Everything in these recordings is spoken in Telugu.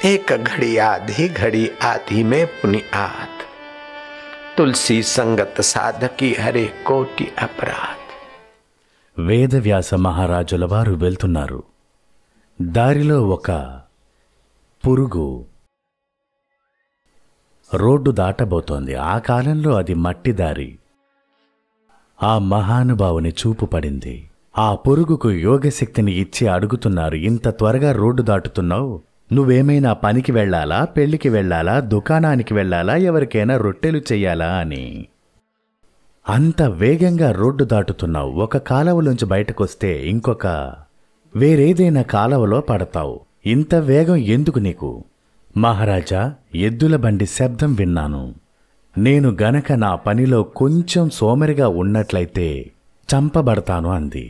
एक घड़ी आधी घड़ी आधी में पुनिआत, तुलसी संगत साधकी हरे कोटि अपराध. వేదవ్యాస మహారాజుల వారు వెళ్తున్నారు. దారిలో ఒక పురుగు రోడ్డు దాటబోతోంది. ఆ కాలంలో అది మట్టి దారి. ఆ మహానుభావుని చూపు పడింది. ఆ పురుగుకు యోగశక్తిని ఇచ్చి అడుగుతున్నారు, ఇంత త్వరగా రోడ్డు దాటుతున్నావు, నువ్వేమైనా పనికి వెళ్ళాలా, పెళ్లికి వెళ్ళాలా, దుకాణానికి వెళ్ళాలా, ఎవరికైనా రొట్టెలు చెయ్యాలా అని. అంత వేగంగా రోడ్డు దాటుతున్నావు. ఒక కాలవలోంచి బయటకొస్తే ఇంకొక వేరేదైనా కాలవలో పడతావు. ఇంత వేగం ఎందుకు నీకు? మహారాజా, ఎద్దుల బండి శబ్దం విన్నాను. నేను గనక నా పనిలో కొంచెం సోమరిగా ఉన్నట్లయితే చంపబడతాను అంది.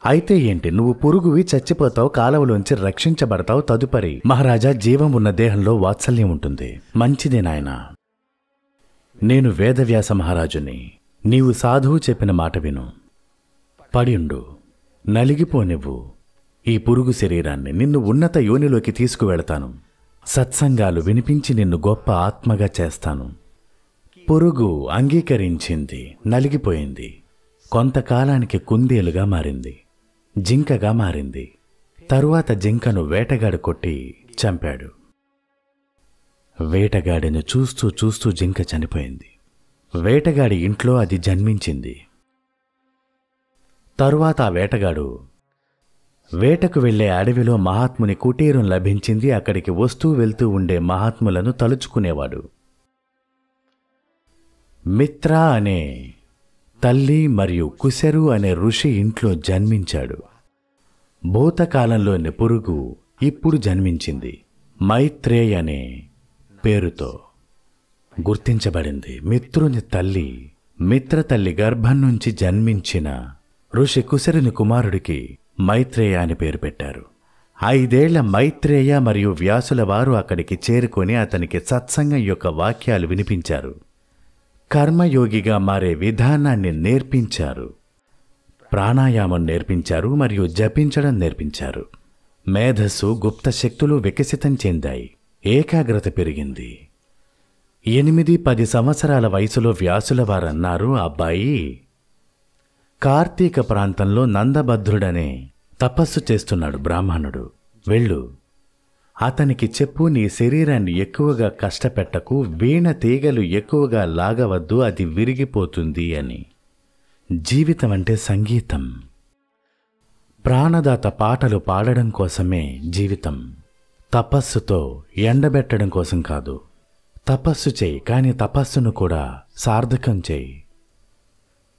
అయితే ఏంటి, నువ్వు పురుగువి, చచ్చిపోతావు, కాలవలోంచి రక్షించబడతావు. తదుపరి మహారాజా, జీవం ఉన్న దేహంలో వాత్సల్యం ఉంటుంది. మంచిదే నాయనా, నేను వేదవ్యాస మహారాజుని. నీవు సాధువు చెప్పిన మాట విను. పడిండు, నలిగిపోనివ్వు ఈ పురుగు శరీరాన్ని. నిన్ను ఉన్నత యోనిలోకి తీసుకువెళతాను. సత్సంగాలు వినిపించి నిన్ను గొప్ప ఆత్మగా చేస్తాను. పురుగు అంగీకరించింది, నలిగిపోయింది. కొంతకాలానికి కుందేలుగా మారింది, జింకగా మారింది. తరువాత జింకను వేటగాడు కొట్టి చంపాడు. వేటగాడిని చూస్తూ చూస్తూ జింక చనిపోయింది. వేటగాడి ఇంట్లో అది జన్మించింది. తరువాత ఆ వేటగాడు వేటకు వెళ్లే అడవిలో మహాత్ముని కుటీరం లభించింది. అక్కడికి వస్తూ వెళ్తూ ఉండే మహాత్ములను తలుచుకునేవాడు. మిత్ర అనే తల్లి మరియు కుశరు అనే ఋషి ఇంట్లో జన్మించాడు. భూతకాలంలోని పురుగు ఇప్పుడు జన్మించింది. మైత్రేయ అనే పేరుతో గుర్తించబడింది. మిత్రుని తల్లి, మిత్ర తల్లి గర్భం నుంచి జన్మించిన ఋషి కుశరుని కుమారుడికి మైత్రేయ అని పేరు పెట్టారు. 5 ఏళ్ల మైత్రేయ మరియు వ్యాసుల వారు అక్కడికి చేరుకొని అతనికి సత్సంగం యొక్క వాక్యాలు వినిపించారు. కర్మయోగిగా మారే విధానాన్ని నేర్పించారు. ప్రాణాయామం నేర్పించారు మరియు జపించడం నేర్పించారు. మేధస్సు, గుప్త శక్తులు వికసితం చెందాయి. ఏకాగ్రత పెరిగింది. 8-10 సంవత్సరాల వయసులో వ్యాసుల వారన్నారు, అబ్బాయి, కార్తీక ప్రాంతంలో నందభద్రుడనే తపస్సు చేస్తున్నాడు బ్రాహ్మణుడు. వెళ్ళు, అతనికి చెప్పు, నీ శరీరాన్ని ఎక్కువగా కష్టపెట్టకు, వీణ తీగలు ఎక్కువగా లాగవద్దు, అది విరిగిపోతుంది అని. జీవితం అంటే సంగీతం. ప్రాణదాత పాటలు పాడడం కోసమే జీవితం. తపస్సుతో ఎండబెట్టడం కోసం కాదు. తపస్సు చేయి, కానీ తపస్సును కూడా సార్థకం చేయి.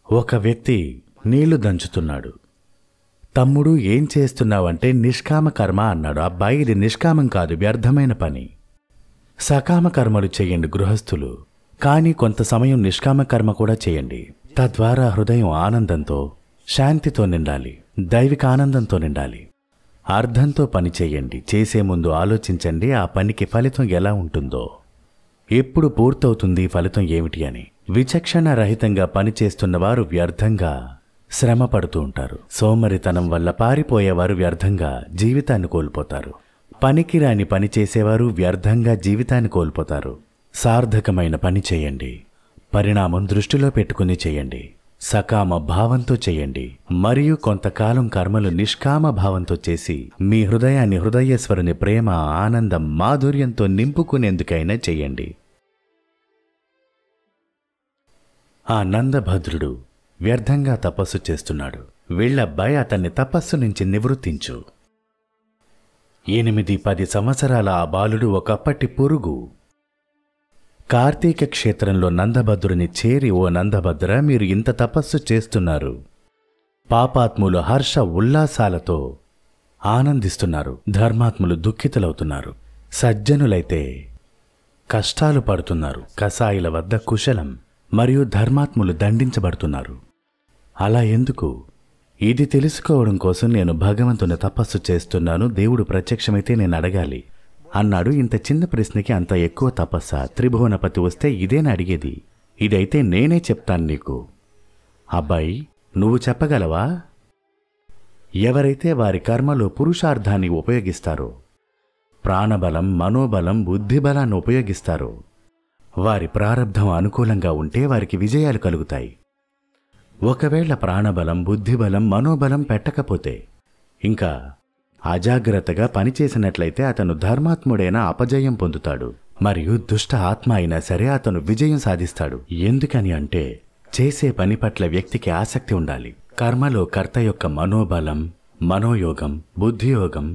ఒక వ్యక్తి నీళ్లు దంచుతున్నాడు. తమ్ముడు, ఏం చేస్తున్నావంటే నిష్కామ కర్మ అన్నాడు. అబ్బాయి, ఇది నిష్కామం కాదు, వ్యర్థమైన పని. సకామ కర్మలు చేయండి గృహస్థులు, కానీ కొంత సమయం నిష్కామ కర్మ కూడా చేయండి. తద్వారా హృదయం ఆనందంతో, శాంతితో నిండాలి, దైవిక ఆనందంతో నిండాలి. అర్థంతో పని చేయండి. చేసే ముందు ఆలోచించండి, ఆ పనికి ఫలితం ఎలా ఉంటుందో, ఎప్పుడు పూర్తవుతుంది, ఫలితం ఏమిటి అని. విచక్షణ రహితంగా పనిచేస్తున్నవారు వ్యర్థంగా శ్రమ పడుతూ ఉంటారు. సోమరితనం వల్ల పారిపోయేవారు వ్యర్థంగా జీవితాన్ని కోల్పోతారు. పనికిరాని పని చేసేవారు వ్యర్థంగా జీవితాన్ని కోల్పోతారు. సార్థకమైన పని చేయండి. పరిణామం దృష్టిలో పెట్టుకుని చేయండి. సకామ భావంతో చేయండి. మరియు కొంతకాలం కర్మలు నిష్కామ భావంతో చేసి మీ హృదయాన్ని హృదయేశ్వరుని ప్రేమ, ఆనందం, మాధుర్యంతో నింపుకునేందుకైనా చేయండి. ఆ నందభద్రుడు వ్యర్థంగా తపస్సు చేస్తున్నాడు. వీళ్ళబ్బాయి, అతన్ని తపస్సు నుంచి నివృత్తించు. 8-10 సంవత్సరాల ఆ బాలుడు ఒకప్పటి పురుగు. కార్తీక క్షేత్రంలో నందభద్రుని చేరి, ఓ నందభద్ర, మీరు ఇంత తపస్సు చేస్తున్నారు. పాపాత్ములు హర్ష ఉల్లాసాలతో ఆనందిస్తున్నారు. ధర్మాత్ములు దుఃఖితులవుతున్నారు. సజ్జనులైతే కష్టాలు పడుతున్నారు. కసాయిల వద్ద కుశలం. మరియు ధర్మాత్ములు దండించబడుతున్నారు. అలా ఎందుకు? ఇది తెలుసుకోవడం కోసం నేను భగవంతుని తపస్సు చేస్తున్నాను. దేవుడు ప్రత్యక్షమైతే నేను అడగాలి అన్నాడు. ఇంత చిన్న ప్రశ్నకి అంత ఎక్కువ తపస్సా? త్రిభువనపతి వస్తే ఇదేనా అడిగేది? ఇదైతే నేనే చెప్తాను నీకు. అబ్బాయి, నువ్వు చెప్పగలవా? ఎవరైతే వారి కర్మలో పురుషార్థాన్ని ఉపయోగిస్తారో ప్రాణబలం, మనోబలం, బుద్ధిబలాన్ని ఉపయోగిస్తారో వారి ప్రారబ్ధం అనుకూలంగా ఉంటే వారికి విజయాలు కలుగుతాయి. ఒకవేళ ప్రాణబలం, బుద్ధిబలం, మనోబలం పెట్టకపోతే, ఇంకా అజాగ్రత్తగా పనిచేసినట్లయితే అతను ధర్మాత్ముడైనా అపజయం పొందుతాడు, మరియు దుష్ట ఆత్మ అయినా సరే అతను విజయం సాధిస్తాడు. ఎందుకని అంటే చేసే పని పట్ల వ్యక్తికి ఆసక్తి ఉండాలి. కర్మలో కర్త యొక్క మనోబలం, మనోయోగం, బుద్ధియోగం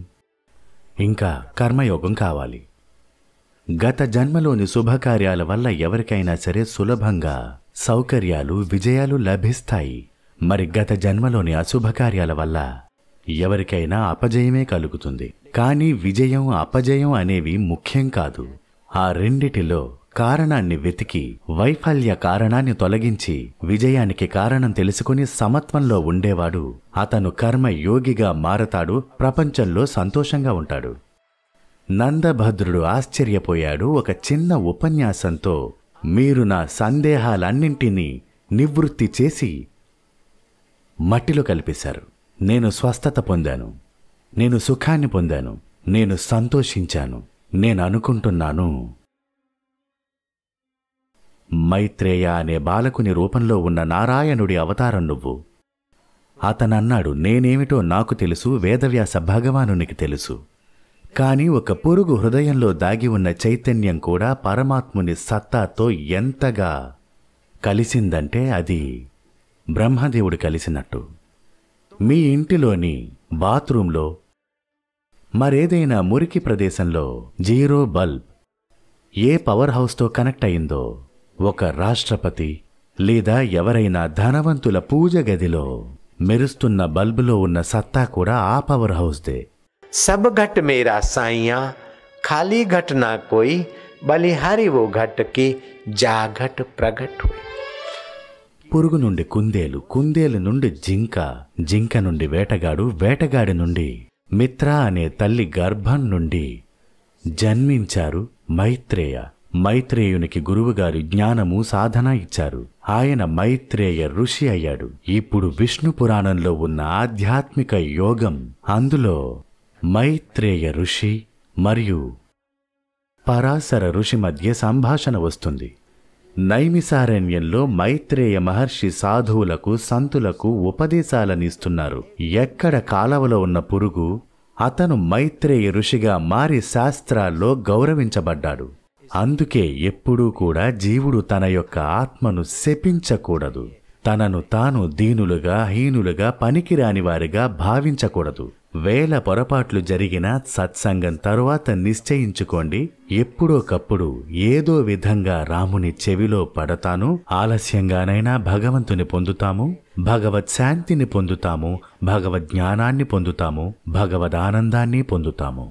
ఇంకా కర్మయోగం కావాలి. గత జన్మలోని శుభకార్యాల వల్ల ఎవరికైనా సరే సులభంగా సౌకర్యాలు, విజయాలు లభిస్తాయి. మరి గత జన్మలోని అశుభకార్యాల వల్ల ఎవరికైనా అపజయమే కలుగుతుంది. కానీ విజయం, అపజయం అనేవి ముఖ్యం కాదు. ఆ రెండిటిలో కారణాన్ని వెతికి వైఫల్య కారణాన్ని తొలగించి విజయానికి కారణం తెలుసుకుని సమత్వంలో ఉండేవాడు అతను కర్మ యోగిగా మారతాడు, ప్రపంచంలో సంతోషంగా ఉంటాడు. నందభద్రుడు ఆశ్చర్యపోయాడు. ఒక చిన్న ఉపన్యాసంతో మీరు నా సందేహాలన్నింటినీ నివృత్తి చేసి మట్టిలో కలిపేశారు. నేను స్వస్థత పొందాను, నేను సుఖాన్ని పొందాను, నేను సంతోషించాను. నేను అనుకుంటున్నాను, మైత్రేయ అనే బాలకుని రూపంలో ఉన్న నారాయణుడి అవతారం నువ్వు. అతనన్నాడు, నేనేమిటో నాకు తెలుసు, వేదవ్యాస భగవానునికి తెలుసు. కాని ఒక పురుగు హృదయంలో దాగి ఉన్న చైతన్యం కూడా పరమాత్ముని సత్తాతో ఎంతగా కలిసిందంటే అది బ్రహ్మదేవుడు కలిసినట్టు. మీ ఇంటిలోని బాత్రూంలో మరేదైనా మురికి ప్రదేశంలో 0 బల్బ్ ఏ పవర్ హౌస్తో కనెక్ట్ అయిందో, ఒక రాష్ట్రపతి లేదా ఎవరైనా ధనవంతుల పూజ గదిలో మెరుస్తున్న బల్బులో ఉన్న సత్తా కూడా ఆ పవర్ హౌస్దే. सब घट मेरा साइया, खाली घट ना कोई, बलिहारी वो घट की जा घट प्रगट हुई. పురుగు నుండి కుందేలు, కుందేలు నుండి జింక, జింక నుండి వేటగాడు, వేటగాడి నుండి మిత్ర అనే తల్లి గర్భం నుండి జన్మించారు మైత్రేయ. మైత్రేయునికి గురువుగారు జ్ఞానము, సాధన ఇచ్చారు. ఆయన మైత్రేయ ఋషి అయ్యాడు. ఇప్పుడు విష్ణు పురాణంలో ఉన్న ఆధ్యాత్మిక యోగం, అందులో మైత్రేయ ఋషి మరియు పరాశర ఋషి మధ్య సంభాషణ వస్తుంది. నైమిసారణ్యంలో మైత్రేయ మహర్షి సాధువులకు, సంతులకు ఉపదేశాలనిస్తున్నారు. ఎక్కడ కాలవలో ఉన్న పురుగు, అతను మైత్రేయ ఋషిగా మారి శాస్త్రాల్లో గౌరవించబడ్డాడు. అందుకే ఎప్పుడూ కూడా జీవుడు తన యొక్క ఆత్మను శపించకూడదు. తనను తాను దీనులుగా, హీనులుగా, పనికిరాని వారిగా భావించకూడదు. వేల పొరపాట్లు జరిగిన సత్సంగం తరువాత నిశ్చయించుకోండి, ఎప్పుడోకప్పుడు ఏదో విధంగా రాముని చెవిలో పడతాను, ఆలస్యంగానైనా భగవంతుని పొందుతాము, భగవత్ శాంతిని పొందుతాము, భగవద్ జ్ఞానాన్ని పొందుతాము, భగవద్ ఆనందాన్ని పొందుతాము.